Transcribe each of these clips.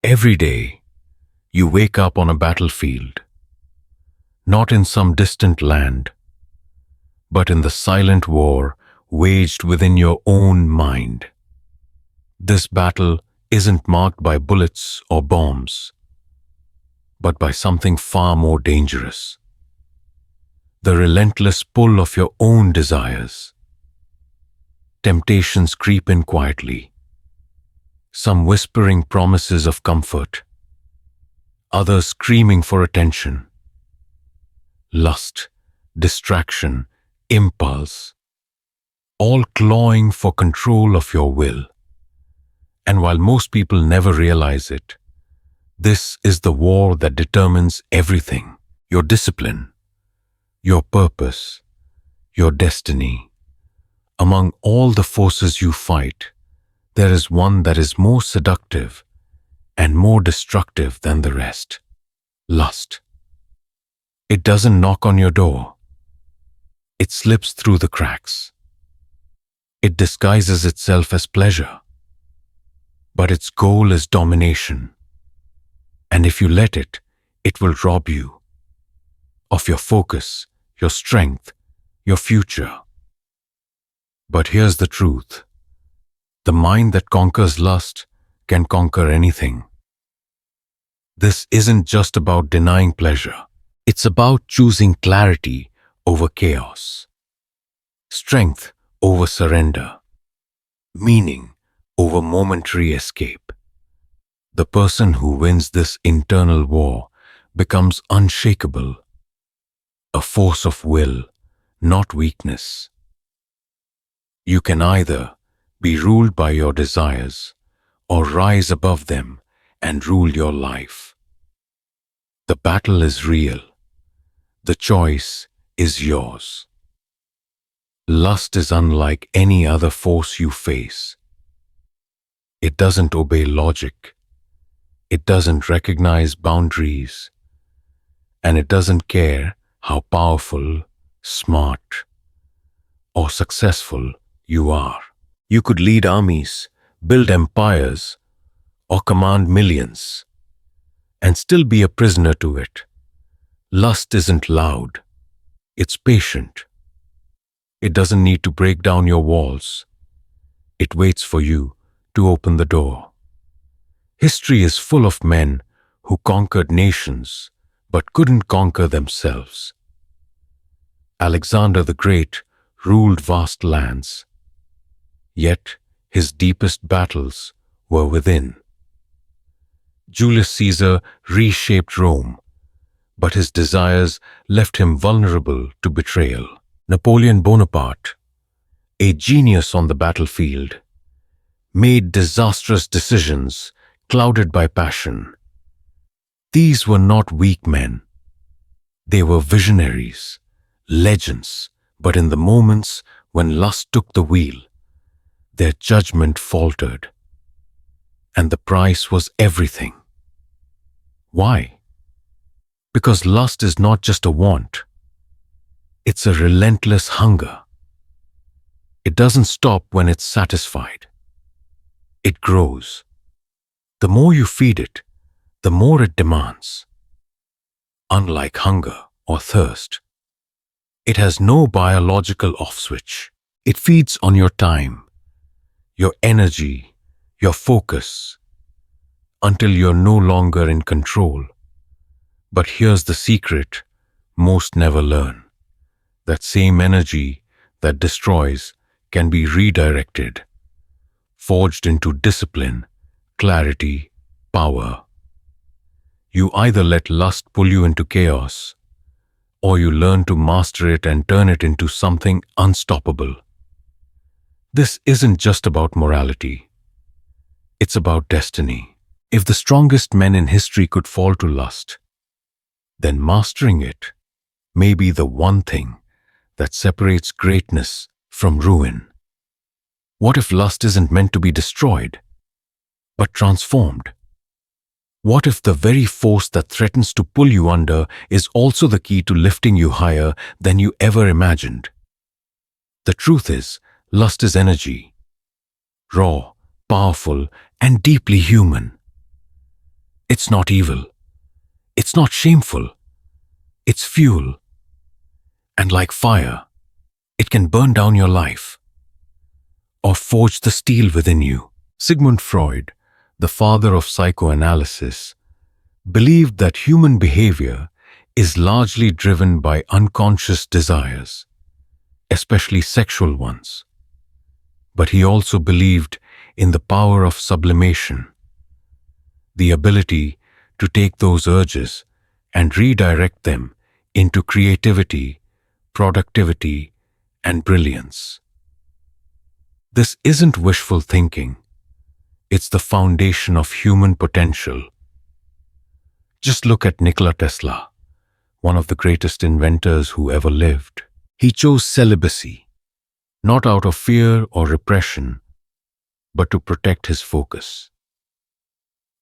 Every day, you wake up on a battlefield, not in some distant land, but in the silent war waged within your own mind. This battle isn't marked by bullets or bombs, but by something far more dangerous. The relentless pull of your own desires. Temptations creep in quietly, some whispering promises of comfort, others screaming for attention. Lust, distraction, impulse, all clawing for control of your will. And while most people never realize it, this is the war that determines everything: your discipline, your purpose, your destiny. Among all the forces you fight, there is one that is more seductive and more destructive than the rest: lust. It doesn't knock on your door. It slips through the cracks. It disguises itself as pleasure. But its goal is domination. And if you let it, it will rob you of your focus, your strength, your future. But here's the truth. The mind that conquers lust can conquer anything. This isn't just about denying pleasure. It's about choosing clarity over chaos, strength over surrender, meaning over momentary escape. The person who wins this internal war becomes unshakable, a force of will, not weakness. You can either be ruled by your desires or rise above them and rule your life. The battle is real. The choice is yours. Lust is unlike any other force you face. It doesn't obey logic. It doesn't recognize boundaries. And it doesn't care how powerful, smart, or successful you are. You could lead armies, build empires, or command millions, and still be a prisoner to it. Lust isn't loud. It's patient. It doesn't need to break down your walls. It waits for you to open the door. History is full of men who conquered nations but couldn't conquer themselves. Alexander the Great ruled vast lands, yet his deepest battles were within. Julius Caesar reshaped Rome, but his desires left him vulnerable to betrayal. Napoleon Bonaparte, a genius on the battlefield, made disastrous decisions clouded by passion. These were not weak men. They were visionaries, legends, but in the moments when lust took the wheel, their judgment faltered, and the price was everything. Why? Because lust is not just a want. It's a relentless hunger. It doesn't stop when it's satisfied. It grows. The more you feed it, the more it demands. Unlike hunger or thirst, it has no biological off switch. It feeds on your time, your energy, your focus, until you're no longer in control. But here's the secret most never learn. That same energy that destroys can be redirected, forged into discipline, clarity, power. You either let lust pull you into chaos, or you learn to master it and turn it into something unstoppable. This isn't just about morality. It's about destiny. If the strongest men in history could fall to lust, then mastering it may be the one thing that separates greatness from ruin. What if lust isn't meant to be destroyed, but transformed? What if the very force that threatens to pull you under is also the key to lifting you higher than you ever imagined? The truth is, lust is energy, raw, powerful, and deeply human. It's not evil. It's not shameful. It's fuel. And like fire, it can burn down your life or forge the steel within you. Sigmund Freud, the father of psychoanalysis, believed that human behavior is largely driven by unconscious desires, especially sexual ones. But he also believed in the power of sublimation, the ability to take those urges and redirect them into creativity, productivity, and brilliance. This isn't wishful thinking. It's the foundation of human potential. Just look at Nikola Tesla, one of the greatest inventors who ever lived. He chose celibacy, not out of fear or repression, but to protect his focus.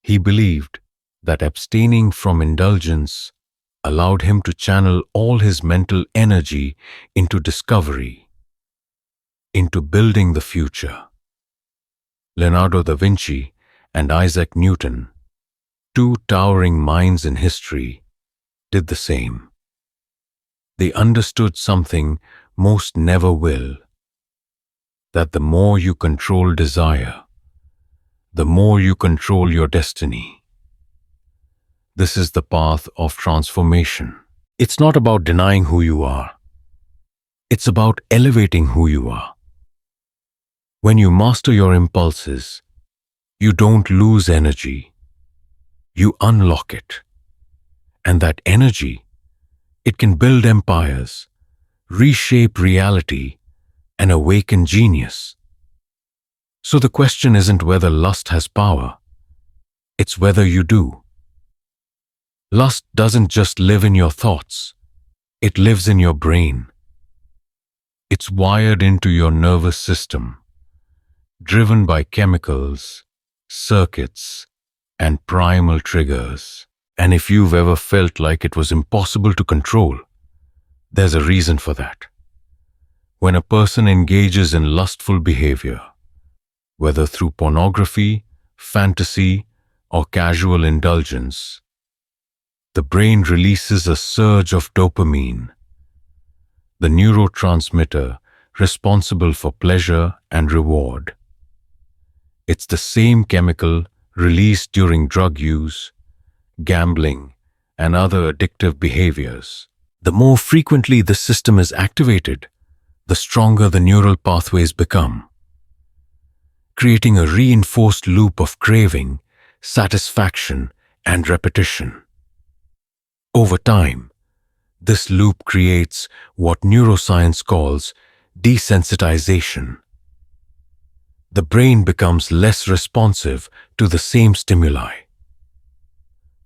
He believed that abstaining from indulgence allowed him to channel all his mental energy into discovery, into building the future. Leonardo da Vinci and Isaac Newton, two towering minds in history, did the same. They understood something most never will, that the more you control desire, the more you control your destiny. This is the path of transformation. It's not about denying who you are. It's about elevating who you are. When you master your impulses, you don't lose energy. You unlock it. And that energy, it can build empires, reshape reality, and awaken genius. So the question isn't whether lust has power. It's whether you do. Lust doesn't just live in your thoughts. It lives in your brain. It's wired into your nervous system, driven by chemicals, circuits, and primal triggers. And if you've ever felt like it was impossible to control, there's a reason for that. When a person engages in lustful behavior, whether through pornography, fantasy, or casual indulgence, the brain releases a surge of dopamine, the neurotransmitter responsible for pleasure and reward. It's the same chemical released during drug use, gambling, and other addictive behaviors. The more frequently the system is activated, the stronger the neural pathways become, creating a reinforced loop of craving, satisfaction, and repetition. Over time, this loop creates what neuroscience calls desensitization. The brain becomes less responsive to the same stimuli.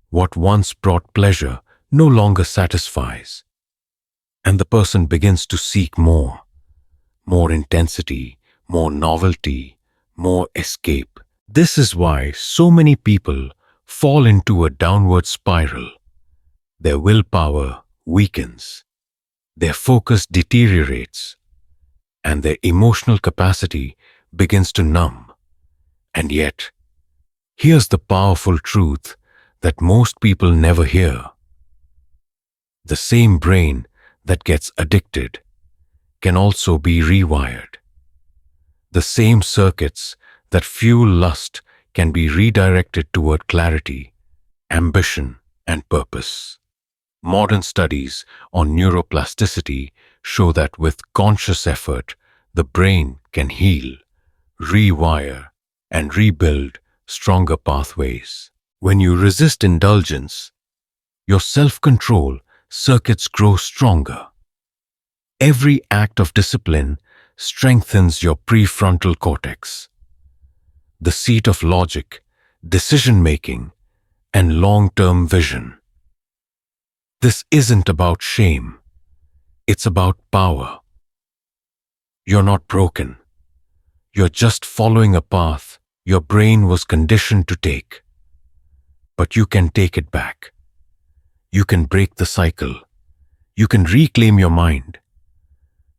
What once brought pleasure no longer satisfies, and the person begins to seek more intensity, more novelty, more escape. This is why so many people fall into a downward spiral. Their willpower weakens, their focus deteriorates, and their emotional capacity begins to numb. And yet, here's the powerful truth that most people never hear. The same brain that gets addicted can also be rewired. The same circuits that fuel lust can be redirected toward clarity, ambition, and purpose. Modern studies on neuroplasticity show that with conscious effort, the brain can heal, rewire, and rebuild stronger pathways. When you resist indulgence, your self-control circuits grow stronger. Every act of discipline strengthens your prefrontal cortex, the seat of logic, decision-making, and long-term vision. This isn't about shame. It's about power. You're not broken. You're just following a path your brain was conditioned to take. But you can take it back. You can break the cycle. You can reclaim your mind.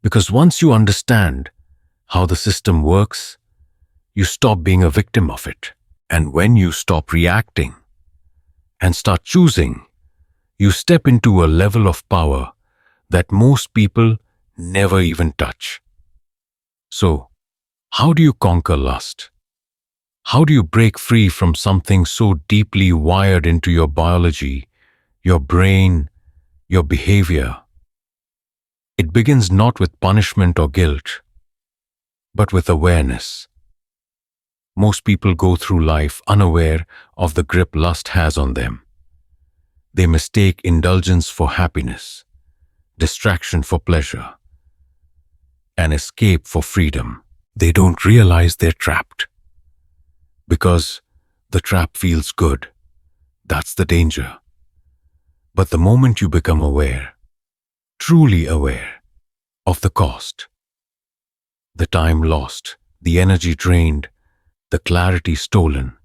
Because once you understand how the system works, you stop being a victim of it. And when you stop reacting, and start choosing, you step into a level of power that most people never even touch. So, how do you conquer lust? How do you break free from something so deeply wired into your biology, your brain, your behavior? It begins not with punishment or guilt, but with awareness. Most people go through life unaware of the grip lust has on them. They mistake indulgence for happiness, distraction for pleasure, and escape for freedom. They don't realize they're trapped. Because the trap feels good. That's the danger. But the moment you become aware, truly aware, of the cost, the time lost, the energy drained, the clarity stolen,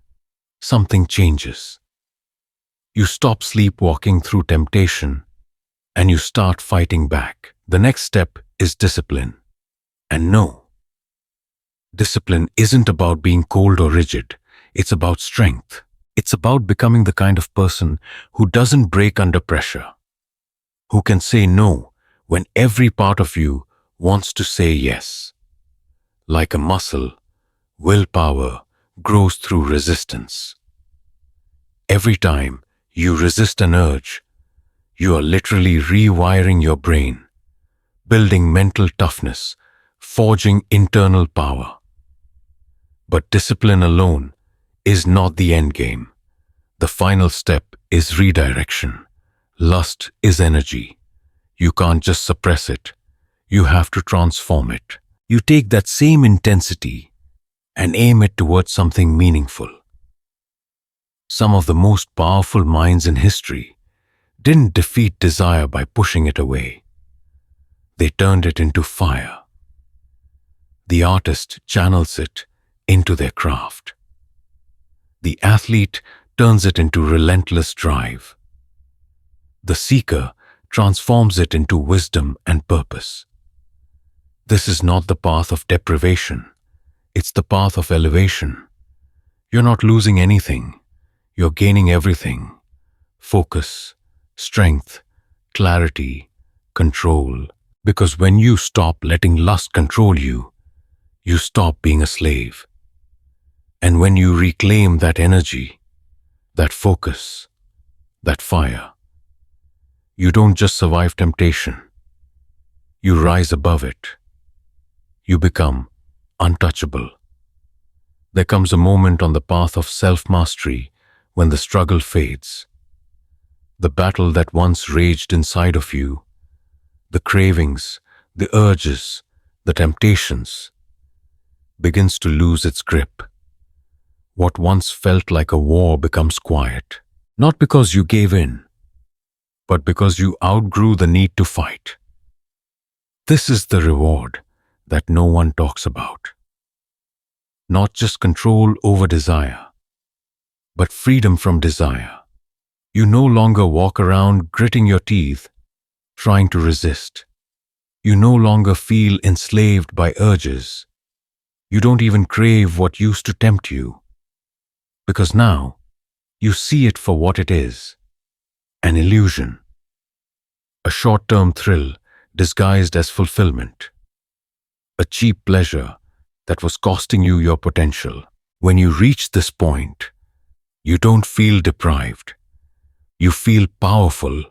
something changes. You stop sleepwalking through temptation and you start fighting back. The next step is discipline. And no, discipline isn't about being cold or rigid. It's about strength. It's about becoming the kind of person who doesn't break under pressure, who can say no when every part of you wants to say yes. Like a muscle, willpower grows through resistance. Every time you resist an urge, you are literally rewiring your brain, building mental toughness, forging internal power. But discipline alone is not the end game. The final step is redirection. Lust is energy. You can't just suppress it. You have to transform it. You take that same intensity and aim it towards something meaningful. Some of the most powerful minds in history didn't defeat desire by pushing it away. They turned it into fire. The artist channels it into their craft. The athlete turns it into relentless drive. The seeker transforms it into wisdom and purpose. This is not the path of deprivation. It's the path of elevation. You're not losing anything. You're gaining everything. Focus, strength, clarity, control. Because when you stop letting lust control you, you stop being a slave. And when you reclaim that energy, that focus, that fire, you don't just survive temptation. You rise above it. You become untouchable. There comes a moment on the path of self-mastery when the struggle fades. The battle that once raged inside of you, the cravings, the urges, the temptations, begins to lose its grip. What once felt like a war becomes quiet, not because you gave in, but because you outgrew the need to fight. This is the reward that no one talks about. Not just control over desire, but freedom from desire. You no longer walk around gritting your teeth, trying to resist. You no longer feel enslaved by urges. You don't even crave what used to tempt you. Because now, you see it for what it is, an illusion. A short-term thrill disguised as fulfillment. A cheap pleasure that was costing you your potential. When you reach this point, you don't feel deprived. You feel powerful,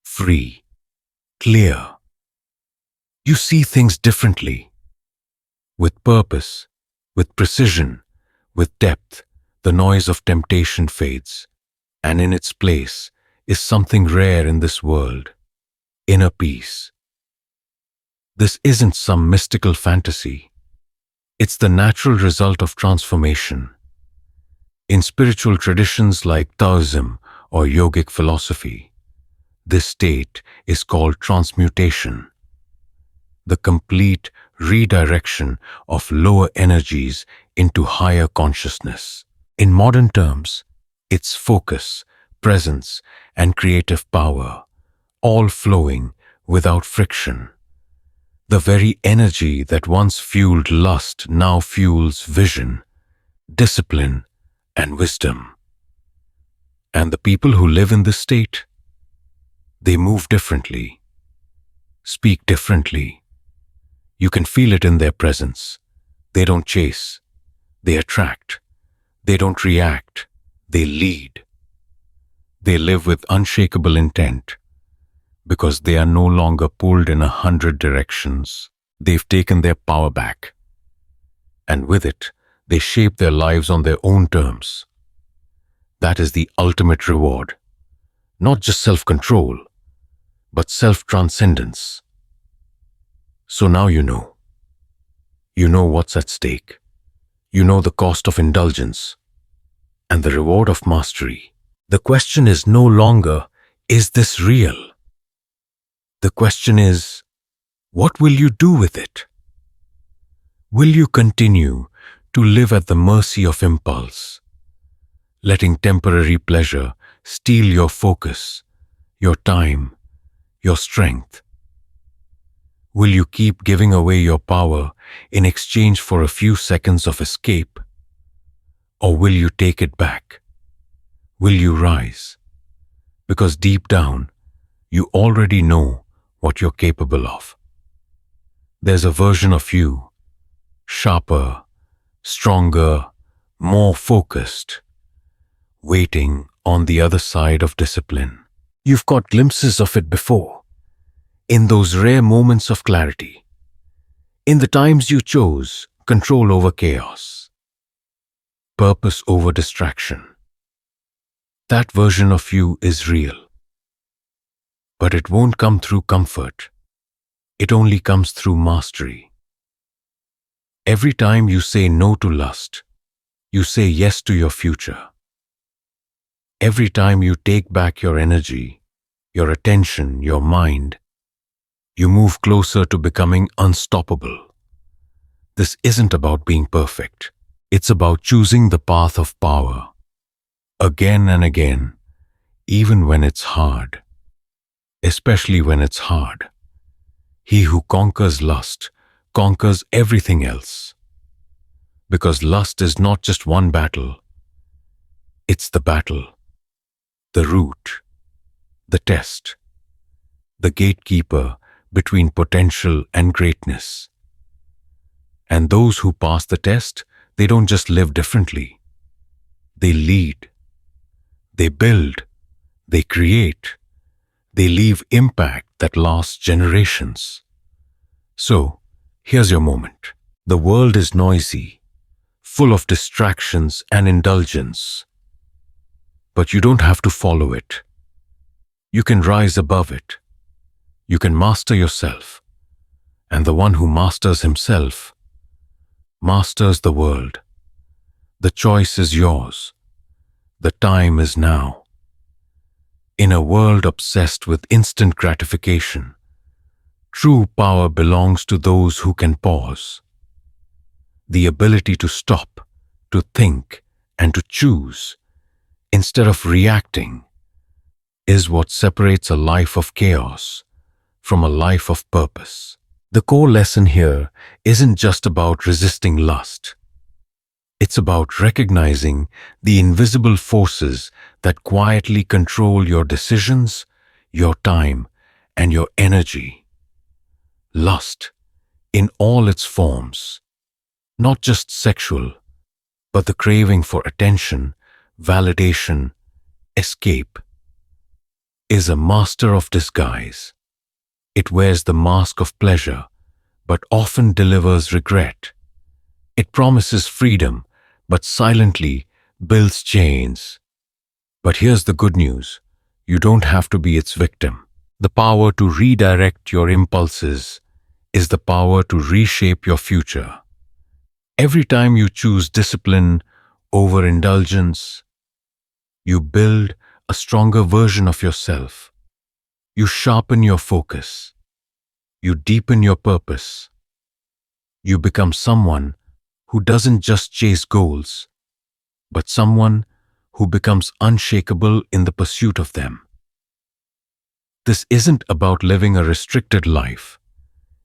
free, clear. You see things differently, with purpose, with precision, with depth. The noise of temptation fades, and in its place is something rare in this world, inner peace. This isn't some mystical fantasy. It's the natural result of transformation. In spiritual traditions like Taoism or yogic philosophy, this state is called transmutation, the complete redirection of lower energies into higher consciousness. In modern terms, it's focus, presence, and creative power, all flowing without friction. The very energy that once fueled lust now fuels vision, discipline, and wisdom. And the people who live in this state, they move differently, speak differently. You can feel it in their presence. They don't chase, they attract. They don't react, they lead. They live with unshakable intent because they are no longer pulled in 100 directions. They've taken their power back. And with it, they shape their lives on their own terms. That is the ultimate reward. Not just self-control, but self-transcendence. So now you know. You know what's at stake. You know the cost of indulgence and the reward of mastery. The question is no longer, is this real? The question is, what will you do with it? Will you continue to live at the mercy of impulse, letting temporary pleasure steal your focus, your time, your strength? Will you keep giving away your power in exchange for a few seconds of escape? Or will you take it back? Will you rise? Because deep down, you already know what you're capable of. There's a version of you, sharper, stronger, more focused, waiting on the other side of discipline. You've caught glimpses of it before, in those rare moments of clarity, in the times you chose control over chaos, purpose over distraction. That version of you is real. But it won't come through comfort. It only comes through mastery. Every time you say no to lust, you say yes to your future. Every time you take back your energy, your attention, your mind, you move closer to becoming unstoppable. This isn't about being perfect. It's about choosing the path of power. Again and again, even when it's hard. Especially when it's hard. He who conquers lust conquers everything else. Because lust is not just one battle. It's the battle, the root, the test, the gatekeeper between potential and greatness. And those who pass the test, they don't just live differently. They lead. They build. They create. They leave impact that lasts generations. So, here's your moment. The world is noisy, full of distractions and indulgence. But you don't have to follow it. You can rise above it. You can master yourself. And the one who masters himself masters the world. The choice is yours. The time is now. In a world obsessed with instant gratification, true power belongs to those who can pause. The ability to stop, to think, and to choose, instead of reacting, is what separates a life of chaos from a life of purpose. The core lesson here isn't just about resisting lust. It's about recognizing the invisible forces that quietly control your decisions, your time, and your energy. Lust, in all its forms, not just sexual, but the craving for attention, validation, escape, is a master of disguise. It wears the mask of pleasure, but often delivers regret. It promises freedom, but silently builds chains. But here's the good news. You don't have to be its victim. The power to redirect your impulses is the power to reshape your future. Every time you choose discipline over indulgence, you build a stronger version of yourself. You sharpen your focus. You deepen your purpose. You become someone who doesn't just chase goals, but someone who becomes unshakable in the pursuit of them. This isn't about living a restricted life.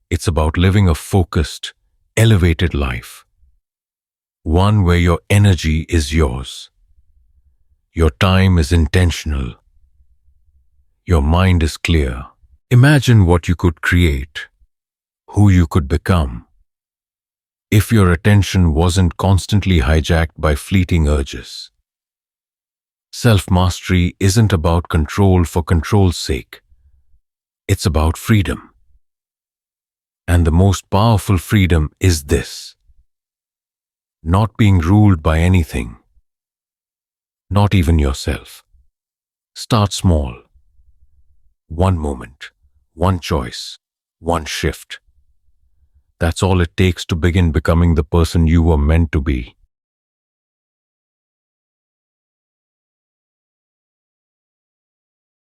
It's about living a focused, elevated life. One where your energy is yours. Your time is intentional. Your mind is clear. Imagine what you could create, who you could become, if your attention wasn't constantly hijacked by fleeting urges. Self-mastery isn't about control for control's sake. It's about freedom. And the most powerful freedom is this: not being ruled by anything, not even yourself. Start small. One moment, one choice, one shift. That's all it takes to begin becoming the person you were meant to be.